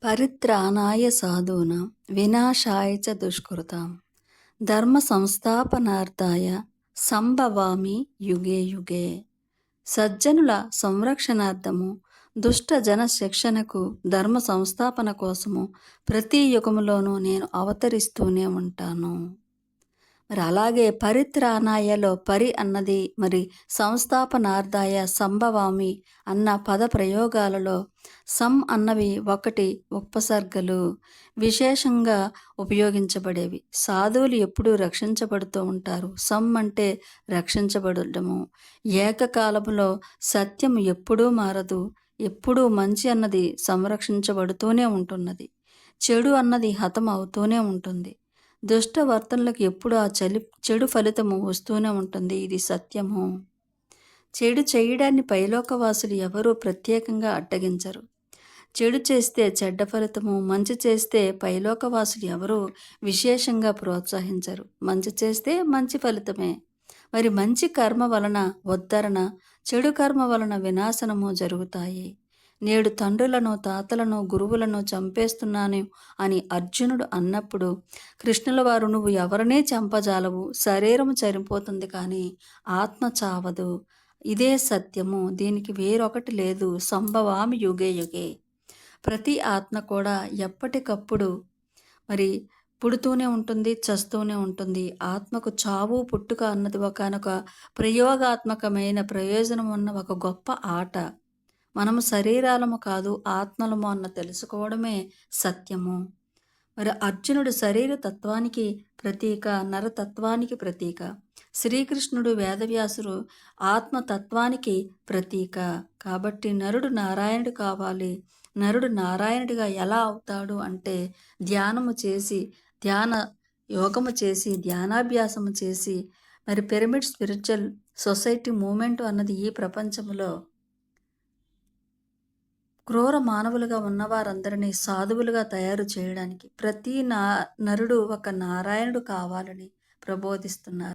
పరిత్రాణాయ సాధూనాం వినాశాయ చ దుష్కృతాం ధర్మ సంస్థాపనార్థాయ సంభవామి యుగే యుగే. సజ్జనుల సంరక్షణార్థము, దుష్ట జన శిక్షణకు, ధర్మ సంస్థాపన కోసము ప్రతి యుగములోనూ నేను అవతరిస్తూనే ఉంటాను. మరి అలాగే పరిత్రాణాయలో పరి అన్నది, మరి సంస్థాపనార్థాయ సంభవామి అన్న పద ప్రయోగాలలో సం అన్నవి ఒకటి ఉపసర్గలు విశేషంగా ఉపయోగించబడేవి. సాధువులు ఎప్పుడూ రక్షించబడుతూ ఉంటారు. సం అంటే రక్షించబడటము. ఏకకాలములో సత్యము ఎప్పుడూ మారదు. ఎప్పుడూ మంచి అన్నది సంరక్షించబడుతూనే ఉంటున్నది. చెడు అన్నది హతం అవుతూనే ఉంటుంది. దుష్ట వర్తనలకు ఎప్పుడు చెడు ఫలితము వస్తూనే ఉంటుంది. ఇది సత్యము. చెడు చేయడాన్ని పైలోకవాసులు ఎవరూ ప్రత్యేకంగా అడ్డగించరు. చెడు చేస్తే చెడ్డ ఫలితము, మంచి చేస్తే పైలోకవాసులు ఎవరూ విశేషంగా ప్రోత్సహించరు. మంచి చేస్తే మంచి ఫలితమే. మరి మంచి కర్మ వలన ఉద్ధరణ, చెడు కర్మ వలన వినాశనము జరుగుతాయి. నేడు తండ్రులను, తాతలను, గురువులను చంపేస్తున్నాను అని అర్జునుడు అన్నప్పుడు కృష్ణుల వారు, నువ్వు ఎవరినే చంపజాలవు, శరీరము చనిపోతుంది కానీ ఆత్మ చావదు. ఇదే సత్యము, దీనికి వేరొకటి లేదు. సంభవామి యుగే యుగే. ప్రతి ఆత్మ కూడా ఎప్పటికప్పుడు మరి పుడుతూనే ఉంటుంది, చస్తూనే ఉంటుంది. ఆత్మకు చావు పుట్టుక అన్నది ఒకనొక ప్రయోగాత్మకమైన ప్రయోజనం ఉన్న ఒక గొప్ప ఆట. మనము శరీరాలము కాదు, ఆత్మలము అన్న తెలుసుకోవడమే సత్యము. మరి అర్జునుడు శరీర తత్వానికి ప్రతీక, నరతత్వానికి ప్రతీక. శ్రీకృష్ణుడు, వేదవ్యాసుడు ఆత్మతత్వానికి ప్రతీక. కాబట్టి నరుడు నారాయణుడు కావాలి. నరుడు నారాయణుడిగా ఎలా అవుతాడు అంటే ధ్యానము చేసి, ధ్యాన యోగము చేసి, ధ్యానాభ్యాసము చేసి, మరి పిరమిడ్ స్పిరిచువల్ సొసైటీ మూమెంట్ అన్నది ఈ ప్రపంచంలో క్రూర మానవులుగా ఉన్నవారందరినీ సాధువులుగా తయారు చేయడానికి ప్రతి నరుడు ఒక నారాయణుడు కావాలని ప్రబోధిస్తున్నారు.